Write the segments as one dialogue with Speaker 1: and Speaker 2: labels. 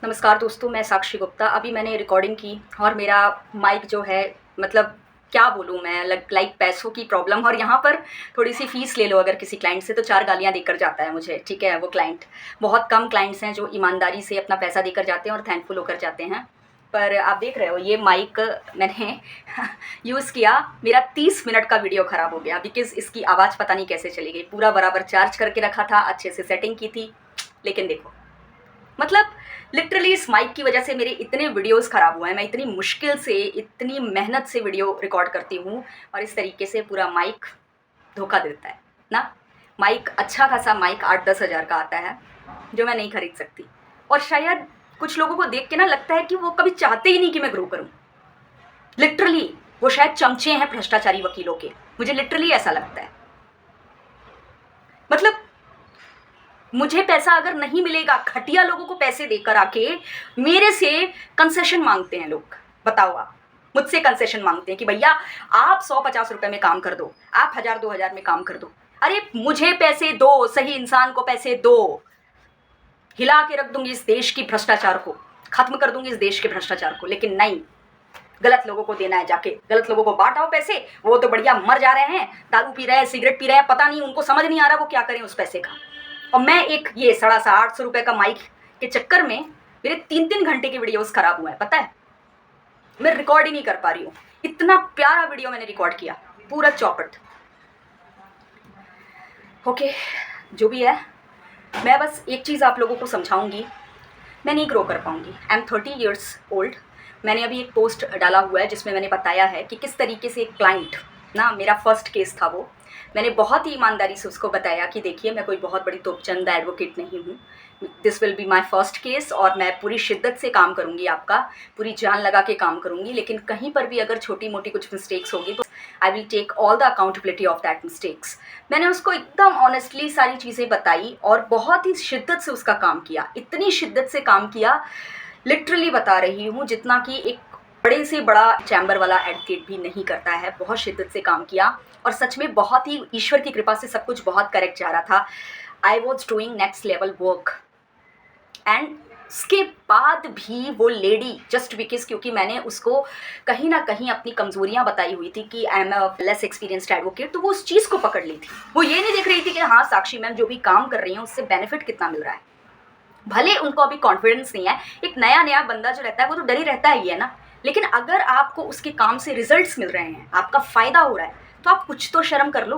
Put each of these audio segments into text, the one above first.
Speaker 1: नमस्कार दोस्तों, मैं साक्षी गुप्ता। अभी मैंने रिकॉर्डिंग की और मेरा माइक जो है मतलब क्या बोलूँ मैं, लाइक पैसों की प्रॉब्लम। और यहाँ पर थोड़ी-सी फ़ीस ले लो अगर किसी क्लाइंट से तो 4 गालियाँ देकर जाता है मुझे, ठीक है? वो क्लाइंट, बहुत कम क्लाइंट्स हैं जो ईमानदारी से अपना पैसा देकर जाते हैं और थैंकफुल होकर जाते हैं। पर आप देख रहे हो ये माइक मैंने यूज़ किया, मेरा 30 मिनट का वीडियो ख़राब हो गया बिकॉज़ इसकी आवाज़ पता नहीं कैसे चली गई। पूरा बराबर चार्ज करके रखा था, अच्छे से सेटिंग की थी, लेकिन देखो मतलब लिटरली इस माइक की वजह से मेरे इतने वीडियोस ख़राब हुए हैं। मैं इतनी मुश्किल से, इतनी मेहनत से वीडियो रिकॉर्ड करती हूँ और इस तरीके से पूरा माइक धोखा देता है ना। माइक, अच्छा खासा माइक 8-10 हज़ार का आता है जो मैं नहीं खरीद सकती। और शायद कुछ लोगों को देख के ना लगता है कि वो कभी चाहते ही नहीं कि मैं ग्रो करूँ। लिटरली वो शायद चमचे हैं भ्रष्टाचारी वकीलों के, मुझे लिटरली ऐसा लगता है। मतलब मुझे पैसा अगर नहीं मिलेगा, घटिया लोगों को पैसे देकर आके मेरे से कंसेशन मांगते हैं लोग। बताओ आप, मुझसे कंसेशन मांगते हैं कि भैया आप 100-50 रुपए में काम कर दो, आप 1000-2000 में काम कर दो। अरे मुझे पैसे दो, सही इंसान को पैसे दो। हिला के रख दूंगी इस देश की भ्रष्टाचार को, खत्म कर दूंगी इस देश के भ्रष्टाचार को। लेकिन नहीं, गलत लोगों को देना है जाके, गलत लोगों को बांटाओ पैसे। वो तो बढ़िया मर जा रहे हैं, दारू पी रहे हैं, सिगरेट पी रहे हैं, पता नहीं, उनको समझ नहीं आ रहा वो क्या करें उस पैसे का। और मैं एक ये 850 रुपये का माइक के चक्कर में मेरे 3-3 घंटे के वीडियोस खराब हुए हैं, पता है। मैं रिकॉर्ड ही नहीं कर पा रही हूँ। इतना प्यारा वीडियो मैंने रिकॉर्ड किया, पूरा चौपट। ओके, जो भी है, मैं बस एक चीज़ आप लोगों को समझाऊंगी, मैं नहीं ग्रो कर पाऊंगी। I am 30 years old. मैंने अभी एक पोस्ट डाला हुआ है जिसमें मैंने बताया है कि किस तरीके से एक क्लाइंट ना, मेरा फर्स्ट केस था वो, मैंने बहुत ही ईमानदारी से उसको बताया कि देखिए मैं कोई बहुत बड़ी तोपचंद एडवोकेट नहीं हूँ, this will be my first case और मैं पूरी शिद्दत से काम करूँगी, आपका पूरी जान लगा के काम करूँगी। लेकिन कहीं पर भी अगर छोटी मोटी कुछ मिस्टेक्स होगी तो I will take all the accountability of that mistakes. मैंने उसको एकदम ऑनेस्टली सारी चीज़ें बताई और बहुत ही शिद्दत से उसका काम किया, इतनी शिद्दत से काम किया, लिटरली बता रही हूँ, जितना कि एक बड़े से बड़ा चैम्बर वाला एडवोकेट भी नहीं करता है। बहुत शिद्दत से काम किया और सच में बहुत ही ईश्वर की कृपा से सब कुछ बहुत करेक्ट जा रहा था। I was doing next level work and उसके बाद भी वो लेडी जस्ट बिकॉज क्योंकि मैंने उसको कहीं ना कहीं अपनी कमजोरियां बताई हुई थी कि I am a less experienced advocate, तो वो उस चीज़ को पकड़ ली थी। वो ये नहीं देख रही थी कि हाँ साक्षी मैम जो भी काम कर रही हैं उससे बेनिफिट कितना मिल रहा है। भले उनको अभी कॉन्फिडेंस नहीं है, एक नया नया बंदा जो रहता है वो तो डर ही रहता ही है ना। लेकिन अगर आपको उसके काम से रिजल्ट्स मिल रहे हैं, आपका फ़ायदा हो रहा है, तो आप कुछ तो शर्म कर लो,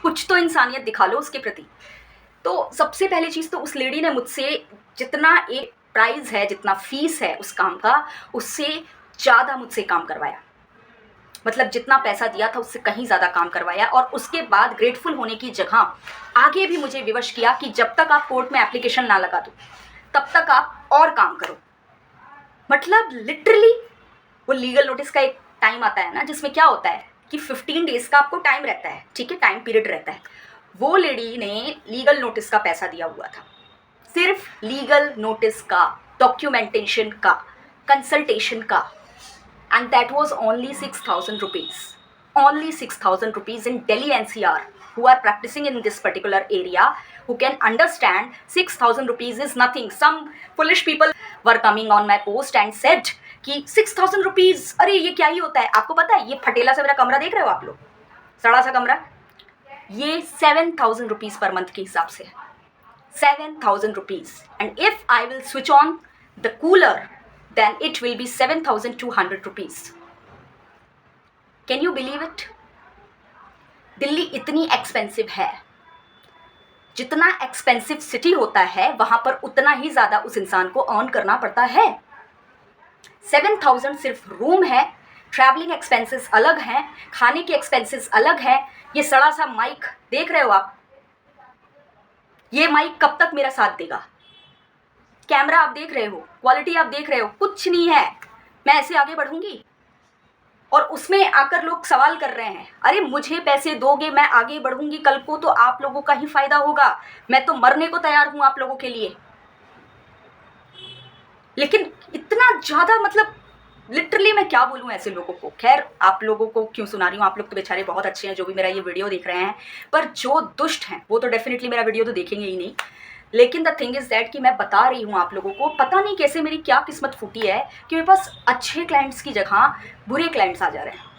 Speaker 1: कुछ तो इंसानियत दिखा लो उसके प्रति। तो सबसे पहली चीज़ तो उस लेडी ने मुझसे जितना एक प्राइस है, जितना फीस है उस काम का, उससे ज़्यादा मुझसे काम करवाया। मतलब जितना पैसा दिया था उससे कहीं ज़्यादा काम करवाया। और उसके बाद ग्रेटफुल होने की जगह आगे भी मुझे विवश किया कि जब तक आप कोर्ट में एप्लीकेशन ना लगा दो तब तक आप और काम करो। मतलब लिटरली वो लीगल नोटिस का एक टाइम आता है ना जिसमें क्या होता है कि 15 डेज़ का आपको टाइम रहता है, ठीक है, टाइम पीरियड रहता है। वो लेडी ने लीगल नोटिस का पैसा दिया हुआ था, सिर्फ लीगल नोटिस का, डॉक्यूमेंटेशन का, कंसल्टेशन का, and that was only 6,000 rupees. Only 6,000 rupees in Delhi NCR, who are practicing in this particular area, who can understand 6,000 rupees is nothing. Some foolish people were coming on my post and said कि 6,000 rupees, अरे ये क्या ही होता है। आपको पता है ये फटेला सा मेरा कमरा देख रहे हो आप लोग, सड़ा सा कमरा, ये 7,000 rupees पर मंथ के हिसाब से, 7,000 rupees. And if I will switch on the cooler, then it will be 7,200 rupees. Can you believe it? Delhi इतनी एक्सपेंसिव है, जितना एक्सपेंसिव सिटी होता है वहाँ पर उतना ही ज़्यादा उस इंसान को अर्न करना पड़ता है। 7,000 सिर्फ रूम है, ट्रैवलिंग एक्सपेंसेस अलग हैं, खाने के एक्सपेंसेस अलग हैं। ये सड़ा सा माइक देख रहे हो आप, ये माइक कब तक मेरा साथ देगा? कैमरा आप देख रहे हो, क्वालिटी आप देख रहे हो, कुछ नहीं है। मैं ऐसे आगे बढ़ूंगी और उसमें आकर लोग सवाल कर रहे हैं, अरे मुझे पैसे दोगे मैं आगे बढ़ूंगी, कल को तो आप लोगों का ही फायदा होगा, मैं तो मरने को तैयार हूं आप लोगों के लिए। लेकिन इतना ज़्यादा, मतलब लिटरली मैं क्या बोलूँ ऐसे लोगों को। खैर आप लोगों को क्यों सुना रही हूँ, आप लोग तो बेचारे बहुत अच्छे हैं जो भी मेरा ये वीडियो देख रहे हैं, पर जो दुष्ट हैं वो तो डेफिनेटली मेरा वीडियो तो देखेंगे ही नहीं। लेकिन द थिंग इज़ दैट कि मैं बता रही हूँ आप लोगों को, पता नहीं कैसे मेरी क्या किस्मत फूटी है कि मेरे पास अच्छे क्लाइंट्स की जगह बुरे क्लाइंट्स आ जा रहे हैं।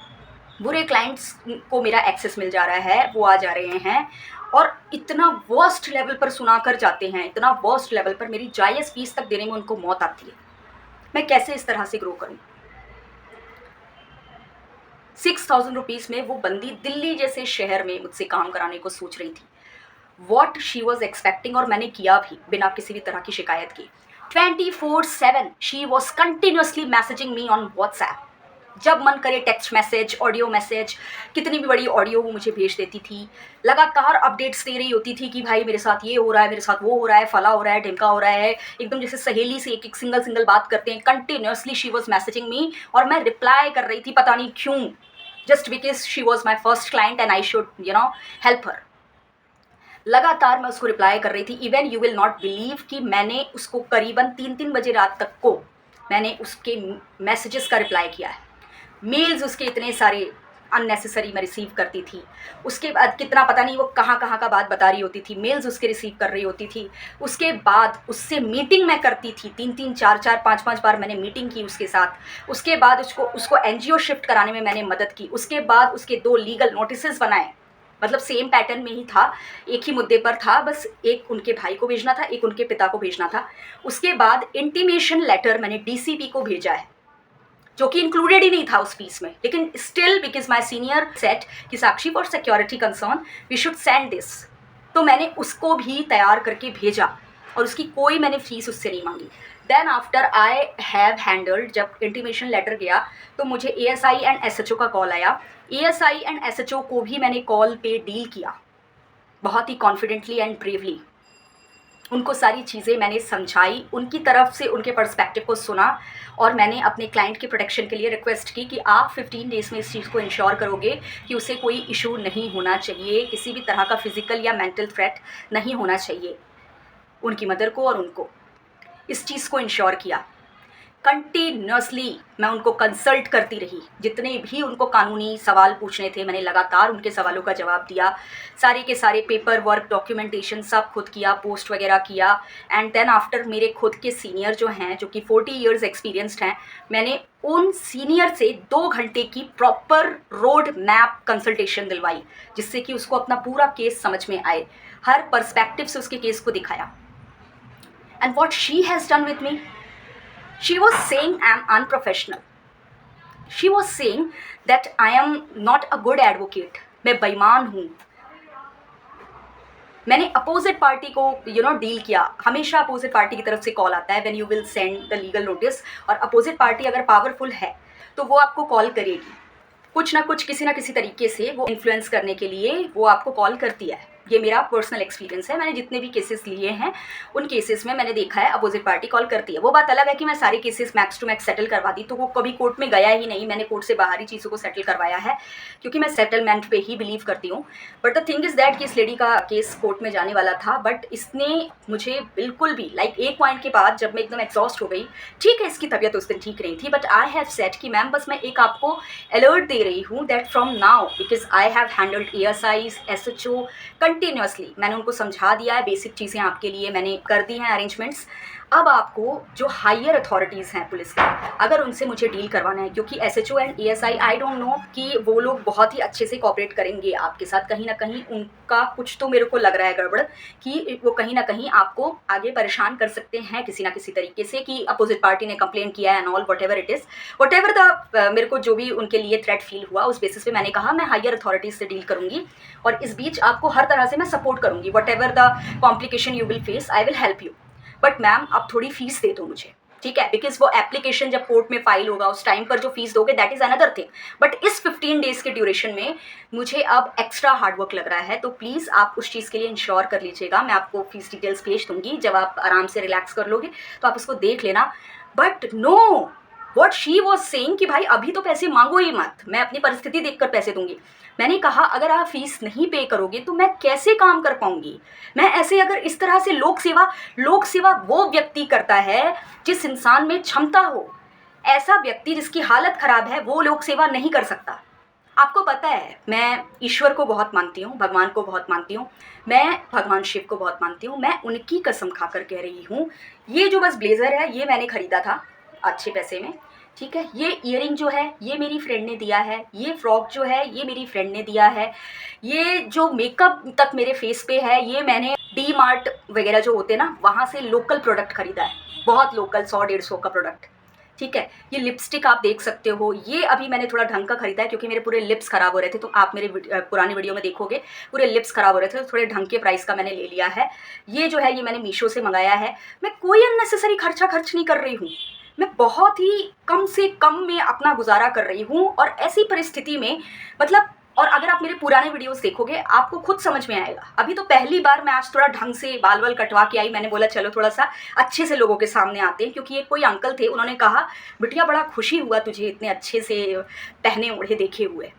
Speaker 1: बुरे क्लाइंट्स को मेरा एक्सेस मिल जा रहा है, वो आ जा रहे हैं और इतना वर्स्ट लेवल पर सुना कर जाते हैं, इतना वर्स्ट लेवल पर मेरी जायज़ फीस तक देने में उनको मौत आती है। मैं कैसे इस तरह से ग्रो करूँ? 6,000 रुपीज़ में वो बंदी दिल्ली जैसे शहर में मुझसे काम कराने को सोच रही थी। वॉट शी वॉज एक्सपेक्टिंग, और मैंने किया भी बिना किसी भी तरह की शिकायत की। 24/7 she was continuously messaging me on WhatsApp. जब मन करे टेक्स्ट मैसेज, ऑडियो मैसेज, कितनी भी बड़ी ऑडियो वो मुझे भेज देती थी। लगातार अपडेट्स दे रही होती थी कि भाई मेरे साथ ये हो रहा है, मेरे साथ वो हो रहा है, फला हो रहा है, ढिमका हो रहा है। एकदम जैसे सहेली से एक एक सिंगल बात करते हैं। Continuously she was messaging me और मैं रिप्लाई कर रही थी, पता नहीं क्यों, just because she was my first client and I should help her. लगातार मैं उसको रिप्लाई कर रही थी। Even you will not believe कि मैंने उसको करीबन 3 बजे रात तक को मैंने उसके मैसेजेस का रिप्लाई किया है। मेल्स उसके इतने सारे अननेसेसरी मैं रिसीव करती थी। उसके बाद कितना पता नहीं वो कहाँ कहाँ का बात बता रही होती थी, मेल्स उसके रिसीव कर रही होती थी। उसके बाद उससे मीटिंग मैं करती थी, 3 4 5 बार मैंने मीटिंग की उसके साथ। उसके बाद उसको एनजीओ शिफ्ट कराने में मैंने मदद की। उसके बाद उसके 2 लीगल नोटिसेस बनाए, मतलब सेम पैटर्न में ही था, एक ही मुद्दे पर था, बस एक उनके भाई को भेजना था, एक उनके पिता को भेजना था। उसके बाद इंटीमेशन लेटर मैंने डीसीपी को भेजा है, जो कि इंक्लूडेड ही नहीं था उस फीस में, लेकिन still because my senior said कि Sakshi for security concern we should send this, तो मैंने उसको भी तैयार करके भेजा और उसकी कोई मैंने फीस उससे नहीं मांगी। Then after I have handled, जब इंटीमेशन लेटर गया तो मुझे एएसआई एंड एसएचओ का कॉल आया। एएसआई एंड एसएचओ को भी मैंने कॉल पे डील किया बहुत ही कॉन्फिडेंटली एंड ब्रेवली। उनको सारी चीज़ें मैंने समझाई, उनकी तरफ से उनके पर्सपेक्टिव को सुना और मैंने अपने क्लाइंट के प्रोटेक्शन के लिए रिक्वेस्ट की कि आप 15 डेज़ में इस चीज़ को इंश्योर करोगे कि उसे कोई इशू नहीं होना चाहिए, किसी भी तरह का फिजिकल या मेंटल थ्रेट नहीं होना चाहिए उनकी मदर को और उनको। इस चीज़ को इंश्योर किया। कंटिन्यूसली मैं उनको कंसल्ट करती रही, जितने भी उनको कानूनी सवाल पूछने थे मैंने लगातार उनके सवालों का जवाब दिया। सारे के सारे पेपर वर्क, डॉक्यूमेंटेशन सब खुद किया, पोस्ट वगैरह किया। एंड देन आफ्टर मेरे खुद के सीनियर जो हैं, जो कि 40 ईयर्स एक्सपीरियंस्ड हैं, मैंने उन सीनियर से 2 घंटे की प्रॉपर रोड मैप कंसल्टेशन दिलवाई, जिससे कि उसको अपना पूरा केस समझ में आए, हर पर्सपेक्टिव से उसके केस को दिखाया। And what she has done with me, she was saying I am unprofessional. She was saying that I am not a good advocate. मैं बेईमान हूँ। मैंने अपोजिट पार्टी को डील किया। हमेशा अपोजिट पार्टी की तरफ से कॉल आता है when you will send the legal notice, और अपोजिट पार्टी अगर पावरफुल है तो वो आपको कॉल करेगी, कुछ ना कुछ किसी ना किसी तरीके से वो इन्फ्लुएंस करने के लिए वो आपको कॉल करती है। ये मेरा पर्सनल एक्सपीरियंस है। मैंने जितने भी केसेस लिए हैं उन केसेस में मैंने देखा है अपोजिट पार्टी कॉल करती है। वो बात अलग है कि मैं सारे cases max to max settle करवा दी, तो वो कभी कोर्ट में गया ही नहीं। मैंने कोर्ट से बाहर ही चीज़ों को सेटल करवाया है, क्योंकि मैं सेटलमेंट पे ही बिलीव करती हूँ। But the thing is that कि इस लेडी का केस कोर्ट में जाने वाला था, बट इसने मुझे बिल्कुल भी एक पॉइंट के बाद जब मैं एकदम एग्जॉस्ट हो गई, ठीक है इसकी तबीयत उस दिन ठीक नहीं थी, बट आई हैव सेट कि मैम बस मैं एक आपको अलर्ट दे रही हूँ that from now, because I have handled ASIs, SHO continuously, मैंने उनको समझा दिया है, बेसिक चीज़ें आपके लिए मैंने कर दी हैं अरेंजमेंट्स। अब आपको जो हायर अथॉरिटीज़ हैं पुलिस की, अगर उनसे मुझे डील करवाना है, क्योंकि SHO and ASI I don't know कि वो लोग बहुत ही अच्छे से कोऑपरेट करेंगे आपके साथ, कहीं ना कहीं उनका कुछ तो मेरे को लग रहा है गड़बड़, कि वो कहीं ना कहीं आपको आगे परेशान कर सकते हैं किसी ना किसी तरीके से, कि अपोजिट पार्टी ने कंप्लेंट किया है and all, what ever it is, what ever the मेरे को जो भी उनके लिए थ्रेट फील हुआ, उस बेसिस पे मैंने कहा मैं हायर अथॉरिटीज़ से डील करूँगी और इस बीच आपको हर तरह से मैं सपोर्ट करूँगी। What ever the complication you will face I will help you, but ma'am आप थोड़ी फीस दे दो मुझे, ठीक है, बिकॉज वो एप्लीकेशन जब कोर्ट में फाइल होगा उस टाइम पर जो फीस दोगे that is another thing, but इस 15 डेज़ के ड्यूरेशन में मुझे अब एक्स्ट्रा हार्डवर्क लग रहा है, तो प्लीज़ आप उस चीज़ के लिए इंश्योर कर लीजिएगा। मैं आपको फीस डिटेल्स भेज दूँगी, जब आप आराम से रिलैक्स कर लोगे तो आप उसको देख लेना। But no, what she was saying कि भाई अभी तो पैसे मांगो ही मत, मैं अपनी परिस्थिति देखकर पैसे दूंगी। मैंने कहा अगर आप फीस नहीं पे करोगे तो मैं कैसे काम कर पाऊंगी। मैं ऐसे अगर इस तरह से लोक सेवा वो व्यक्ति करता है जिस इंसान में क्षमता हो, ऐसा व्यक्ति जिसकी हालत खराब है वो लोक सेवा नहीं कर सकता। आपको पता है मैं ईश्वर को बहुत मानती हूँ, भगवान को बहुत मानती हूँ, मैं भगवान शिव को बहुत मानती हूँ। मैं उनकी कसम खाकर कह रही हूँ, ये जो बस ब्लेज़र है ये मैंने ख़रीदा था अच्छे पैसे में, ठीक है। ये ईयरिंग जो है ये मेरी फ्रेंड ने दिया है, ये फ्रॉक जो है ये मेरी फ्रेंड ने दिया है, ये जो मेकअप तक मेरे फेस पे है ये मैंने डी मार्ट वगैरह जो होते हैं ना वहाँ से लोकल प्रोडक्ट ख़रीदा है, बहुत लोकल 100-150 का प्रोडक्ट, ठीक है। ये लिपस्टिक आप देख सकते हो, ये अभी मैंने थोड़ा ढंग का खरीदा है क्योंकि मेरे पूरे लिप्स ख़राब हो रहे थे, तो आप मेरे पुरानी वीडियो में देखोगे पूरे लिप्स ख़राब हो रहे थे, तो थोड़े ढंग के प्राइस का मैंने ले लिया है। ये जो है ये मैंने मीशो से मंगाया है। मैं कोई अननेसेसरी खर्चा खर्च नहीं कर रही हूँ, मैं बहुत ही कम से कम में अपना गुजारा कर रही हूँ। और ऐसी परिस्थिति में मतलब, और अगर आप मेरे पुराने वीडियोस देखोगे आपको खुद समझ में आएगा। अभी तो पहली बार मैं आज थोड़ा ढंग से बाल वाल कटवा के आई, मैंने बोला चलो थोड़ा सा अच्छे से लोगों के सामने आते हैं, क्योंकि एक कोई अंकल थे, उन्होंने कहा बिटिया बड़ा खुशी हुआ तुझे इतने अच्छे से पहने ओढ़े देखे हुए।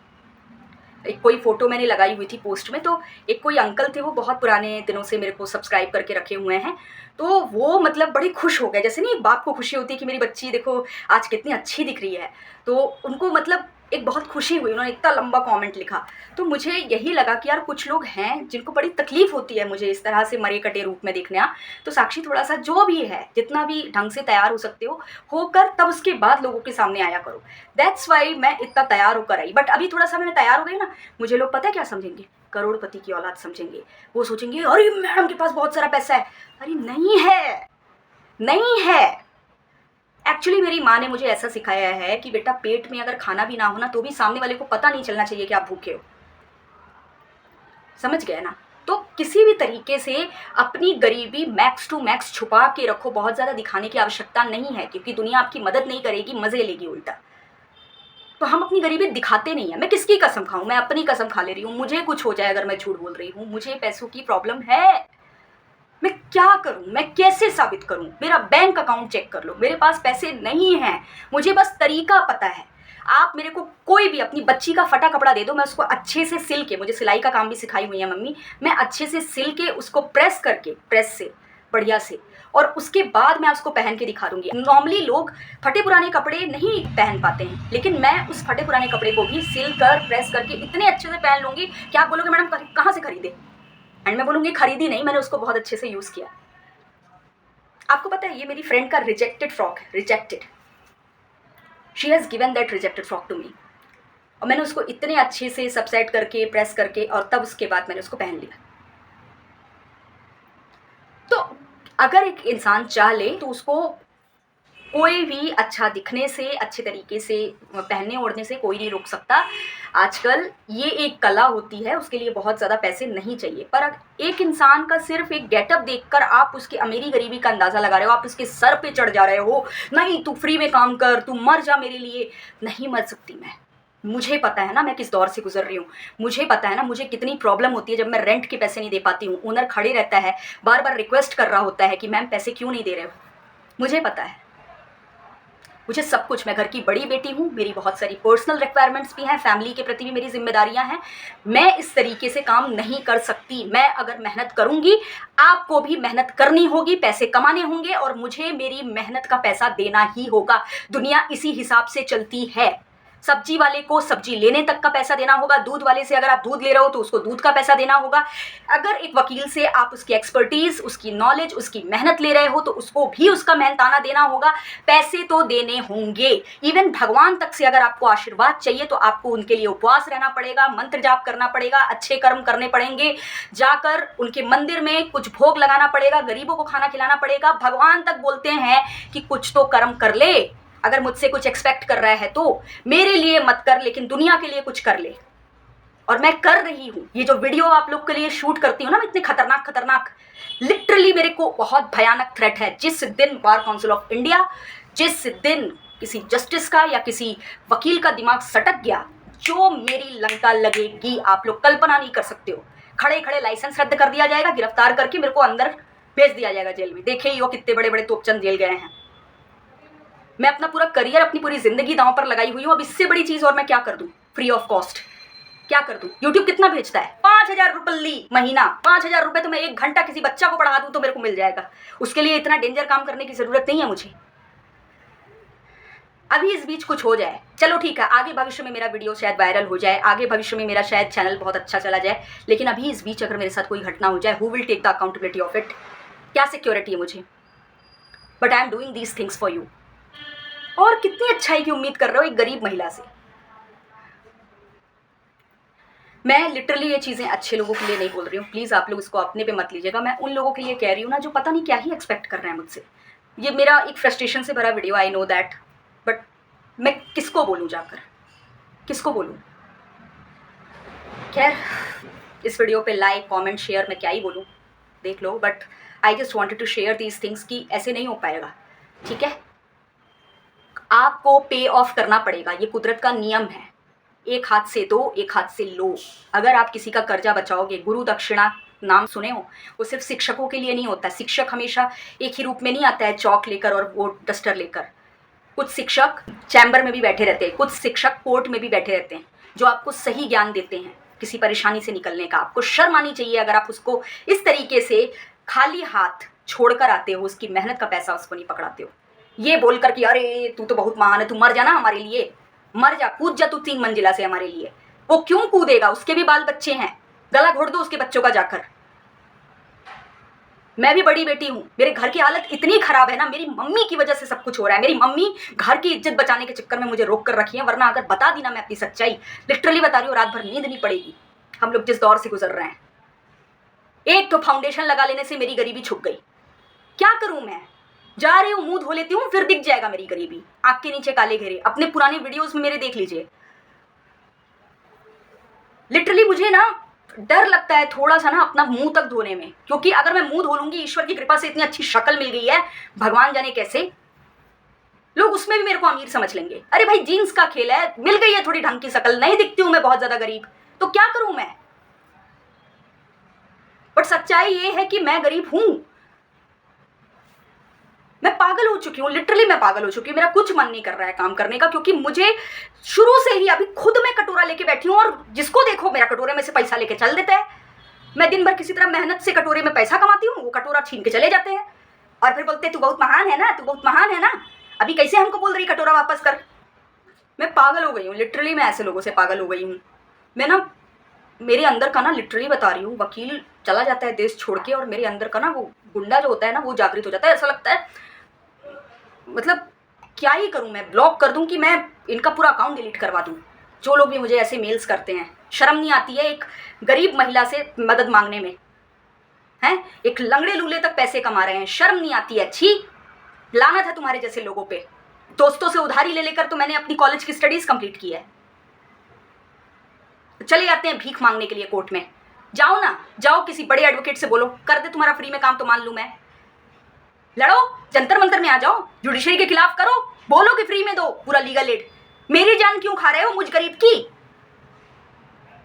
Speaker 1: एक कोई फ़ोटो मैंने लगाई हुई थी पोस्ट में, तो एक कोई अंकल थे, वो बहुत पुराने दिनों से मेरे को सब्सक्राइब करके रखे हुए हैं, तो वो मतलब बड़े खुश हो गए। जैसे नहीं एक बाप को खुशी होती है कि मेरी बच्ची देखो आज कितनी अच्छी दिख रही है, तो उनको मतलब एक बहुत खुशी हुई, उन्होंने इतना लंबा कमेंट लिखा। तो मुझे यही लगा कि यार कुछ लोग हैं जिनको बड़ी तकलीफ़ होती है मुझे इस तरह से मरे कटे रूप में देखना। तो साक्षी थोड़ा सा जो भी है जितना भी ढंग से तैयार हो सकते हो होकर तब उसके बाद लोगों के सामने आया करो। दैट्स वाई मैं इतना तैयार होकर आई। बट अभी थोड़ा सा मैं तैयार हो गई ना, मुझे लोग पता है क्या समझेंगे, करोड़पति की औलाद समझेंगे। वो सोचेंगे अरे मैडम के पास बहुत सारा पैसा है। अरे नहीं है, नहीं है। एक्चुअली मेरी माँ ने मुझे ऐसा सिखाया है कि बेटा पेट में अगर खाना भी ना हो ना तो भी सामने वाले को पता नहीं चलना चाहिए कि आप भूखे हो। समझ गए ना? तो किसी भी तरीके से अपनी गरीबी मैक्स टू मैक्स छुपा के रखो, बहुत ज़्यादा दिखाने की आवश्यकता नहीं है, क्योंकि दुनिया आपकी मदद नहीं करेगी, मज़े लेगी उल्टा। तो हम अपनी गरीबी दिखाते नहीं हैं। मैं किसकी कसम खाऊं? मैं अपनी कसम खा ले रही हूँ। मुझे कुछ हो जाए अगर मैं झूठ बोल रही हूँ, मुझे पैसों की प्रॉब्लम है। मैं क्या करूं? मैं कैसे साबित करूं? मेरा बैंक अकाउंट चेक कर लो, मेरे पास पैसे नहीं हैं। मुझे बस तरीका पता है। आप मेरे को कोई भी अपनी बच्ची का फटा कपड़ा दे दो, मैं उसको अच्छे से सिल के, मुझे सिलाई का काम भी सिखाई हुई है मम्मी, मैं अच्छे से सिल के उसको प्रेस करके, प्रेस से बढ़िया से, और उसके बाद मैं उसको पहन के दिखा दूंगी। नॉर्मली लोग फटे पुराने कपड़े नहीं पहन पाते हैं, लेकिन मैं उस फटे पुराने कपड़े को भी सिल कर प्रेस करके इतने अच्छे से पहन लूँगी कि आप बोलोगे मैडम कहाँ से खरीदे? एंड मैं बोलूँगी खरीदी नहीं, मैंने उसको बहुत अच्छे से यूज़ किया। आपको पता है ये मेरी फ्रेंड का रिजेक्टेड फ्रॉक है, rejected. She has given that rejected frock to me, और मैंने उसको इतने अच्छे से सब सेट करके प्रेस करके और तब उसके बाद मैंने उसको पहन लिया। तो अगर एक इंसान चाह ले तो उसको कोई भी अच्छा दिखने से, अच्छे तरीके से पहनने ओढ़ने से कोई नहीं रोक सकता। आजकल ये एक कला होती है, उसके लिए बहुत ज़्यादा पैसे नहीं चाहिए। पर एक इंसान का सिर्फ एक गेटअप देखकर आप उसकी अमीरी गरीबी का अंदाज़ा लगा रहे हो, आप उसके सर पे चढ़ जा रहे हो, नहीं तू फ्री में काम कर, तू मर जा मेरे लिए। नहीं मर सकती मैं, मुझे पता है ना मैं किस दौर से गुजर रही हूँ, मुझे पता है ना मुझे कितनी प्रॉब्लम होती है जब मैं रेंट के पैसे नहीं दे पाती हूँ। ओनर खड़े रहता है, बार बार रिक्वेस्ट कर रहा होता है कि मैम पैसे क्यों नहीं दे रहे हो। मुझे पता है, मुझे सब कुछ, मैं घर की बड़ी बेटी हूँ, मेरी बहुत सारी पर्सनल रिक्वायरमेंट्स भी हैं, फैमिली के प्रति भी मेरी जिम्मेदारियाँ हैं। मैं इस तरीके से काम नहीं कर सकती। मैं अगर मेहनत करूँगी, आपको भी मेहनत करनी होगी, पैसे कमाने होंगे और मुझे मेरी मेहनत का पैसा देना ही होगा। दुनिया इसी हिसाब से चलती है। सब्जी वाले को सब्जी लेने तक का पैसा देना होगा, दूध वाले से अगर आप दूध ले रहे हो तो उसको दूध का पैसा देना होगा। अगर एक वकील से आप उसकी एक्सपर्टीज़, उसकी नॉलेज, उसकी मेहनत ले रहे हो तो उसको भी उसका मेहनताना देना होगा, पैसे तो देने होंगे। इवन भगवान तक से अगर आपको आशीर्वाद चाहिए तो आपको उनके लिए उपवास रहना पड़ेगा, मंत्र जाप करना पड़ेगा, अच्छे कर्म करने पड़ेंगे, जाकर उनके मंदिर में कुछ भोग लगाना पड़ेगा, गरीबों को खाना खिलाना पड़ेगा। भगवान तक बोलते हैं कि कुछ तो कर्म कर ले, अगर मुझसे कुछ एक्सपेक्ट कर रहा है तो मेरे लिए मत कर, लेकिन दुनिया के लिए कुछ कर ले। और मैं कर रही हूँ। ये जो वीडियो आप लोग के लिए शूट करती हूँ ना, मैं इतने खतरनाक, लिटरली मेरे को बहुत भयानक थ्रेट है। जिस दिन बार काउंसिल ऑफ इंडिया, जिस दिन किसी जस्टिस का या किसी वकील का दिमाग सटक गया, जो मेरी लंका लगेगी आप लोग कल्पना नहीं कर सकते हो। खड़े खड़े लाइसेंस रद्द कर दिया जाएगा, गिरफ्तार करके मेरे को अंदर भेज दिया जाएगा जेल में। देखे ही वो कितने बड़े बड़े तोपचंद जेल गए हैं। मैं अपना पूरा करियर, अपनी पूरी जिंदगी दांव पर लगाई हुई हूँ। अब इससे बड़ी चीज़ और मैं क्या कर दूँ फ्री ऑफ कॉस्ट? क्या कर दूँ? यूट्यूब कितना भेजता है? 5,000 रुपये महीना। 5,000 रुपये तो मैं 1 घंटा किसी बच्चा को पढ़ा दूँ तो मेरे को मिल जाएगा। उसके लिए इतना डेंजर काम करने की ज़रूरत नहीं है मुझे। अभी इस बीच कुछ हो जाए, चलो ठीक है, आगे भविष्य में मेरा वीडियो शायद वायरल हो जाए, आगे भविष्य में मेरा शायद चैनल बहुत अच्छा चला जाए, लेकिन अभी इस बीच अगर मेरे साथ कोई घटना हो जाए, who will take the accountability of it? क्या सिक्योरिटी है मुझे? But I am doing these things for you. और कितनी अच्छाई की उम्मीद कर रहे हो एक गरीब महिला से। मैं लिटरली ये चीज़ें अच्छे लोगों के लिए नहीं बोल रही हूँ, प्लीज़ आप लोग इसको अपने पे मत लीजिएगा। मैं उन लोगों के लिए कह रही हूँ ना जो पता नहीं क्या ही एक्सपेक्ट कर रहे हैं मुझसे। ये मेरा एक फ्रस्ट्रेशन से भरा video, I know that, but मैं किसको बोलूँ जाकर, किसको बोलूँ? खैर, इस वीडियो पे लाइक कमेंट शेयर मैं क्या ही बोलूँ, देख लो। But I just wanted to share these things कि ऐसे नहीं हो पाएगा, ठीक है? आपको पे ऑफ करना पड़ेगा, ये कुदरत का नियम है। एक हाथ से दो, एक हाथ से लो। अगर आप किसी का कर्जा बचाओगे, गुरु दक्षिणा नाम सुने हो, वो सिर्फ शिक्षकों के लिए नहीं होता। शिक्षक हमेशा एक ही रूप में नहीं आता है, चौक लेकर और वो डस्टर लेकर। कुछ शिक्षक चैम्बर में भी बैठे रहते हैं, कुछ शिक्षक कोर्ट में भी बैठे रहते हैं, जो आपको सही ज्ञान देते हैं किसी परेशानी से निकलने का। आपको शर्म आनी चाहिए अगर आप उसको इस तरीके से खाली हाथ छोड़कर आते हो, उसकी मेहनत का पैसा उसको नहीं पकड़ाते हो, ये बोलकर कि अरे तू तो बहुत महान है, तू मर जाना हमारे लिए, मर जा, कूद जा तू 3 मंजिला से हमारे लिए। वो क्यों कूदेगा? उसके भी बाल बच्चे हैं, गला घोट दो उसके बच्चों का जाकर। मैं भी बड़ी बेटी हूँ, मेरे घर की हालत इतनी खराब है ना, मेरी मम्मी की वजह से सब कुछ हो रहा है। मेरी मम्मी घर की इज्जत बचाने के चक्कर में मुझे रोक कर रखी है, वरना अगर बता दी ना मैं अपनी सच्चाई, लिटरली बता रही हूँ, रात भर नींद नहीं पड़ेगी। हम लोग जिस दौर से गुजर रहे हैं, एक तो फाउंडेशन लगा लेने से मेरी गरीबी छुप गई। क्या करूँ मैं? जा रही हूँ, मुंह धो लेती हूँ, फिर दिख जाएगा मेरी गरीबी, आँख के नीचे काले घेरे। अपने पुराने वीडियोस में मेरे देख लीजिए। लिटरली मुझे ना डर लगता है थोड़ा सा ना अपना मुंह तक धोने में, क्योंकि अगर मैं मुंह धो लूंगी, ईश्वर की कृपा से इतनी अच्छी शक्ल मिल गई है, भगवान जाने कैसे, लोग उसमें भी मेरे को अमीर समझ लेंगे। अरे भाई जीन्स का खेल है, मिल गई है थोड़ी ढंग की शक्ल, नहीं दिखती हूं मैं बहुत ज्यादा गरीब, तो क्या करूं मैं? बट सच्चाई ये है कि मैं गरीब हूं, मैं पागल हो चुकी हूँ, लिटरली मैं पागल हो चुकी हूँ। मेरा कुछ मन नहीं कर रहा है काम करने का, क्योंकि मुझे शुरू से ही, अभी खुद मैं कटोरा लेके बैठी हूँ और जिसको देखो मेरा कटोरे में से पैसा लेके चल देता है। मैं दिन भर किसी तरह मेहनत से कटोरे में पैसा कमाती हूँ, वो कटोरा छीन के चले जाते हैं और फिर बोलते हैं तू बहुत महान है ना, तू बहुत महान है ना, अभी कैसे हमको बोल रही कटोरा वापस कर। मैं पागल हो गई हूँ, लिटरली मैं ऐसे लोगों से पागल हो गई हूँ। मैं ना, मेरे अंदर का ना, लिटरली बता रही हूँ, वकील चला जाता है देश छोड़ के और मेरे अंदर का ना वो गुंडा जो होता है ना, वो जागृत हो जाता है। ऐसा लगता है मतलब क्या ही करूं मैं, ब्लॉक कर दूं कि मैं इनका पूरा अकाउंट डिलीट करवा दूं। जो लोग भी मुझे ऐसे मेल्स करते हैं, शर्म नहीं आती है एक गरीब महिला से मदद मांगने में? हैं, एक लंगड़े लूले तक पैसे कमा रहे हैं, शर्म नहीं आती है? छी, लानत है तुम्हारे जैसे लोगों पे। दोस्तों से उधारी ले लेकर तो मैंने अपनी कॉलेज की स्टडीज कंप्लीट की है। चले जाते हैं भीख मांगने के लिए कोर्ट में। जाओ ना, जाओ किसी बड़े एडवोकेट से बोलो, कर दे तुम्हारा फ्री में काम तो मान लूं मैं। लड़ो, जंतर मंतर में आ जाओ, जुडिशरी के खिलाफ करो, बोलो कि फ्री में दो पूरा लीगल एड। मेरी जान क्यों खा रहे हो मुझ गरीब की?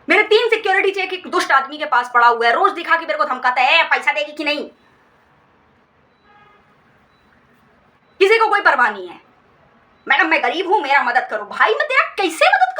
Speaker 1: मेरे 3 सिक्योरिटी चेक एक दुष्ट आदमी के पास पड़ा हुआ है, रोज दिखा के मेरे को धमकाता है पैसा देगी कि नहीं। किसी को कोई परवाह नहीं है। मैडम मैं गरीब हूं, मेरा मदद करो। भाई मैं तेरा कैसे मदद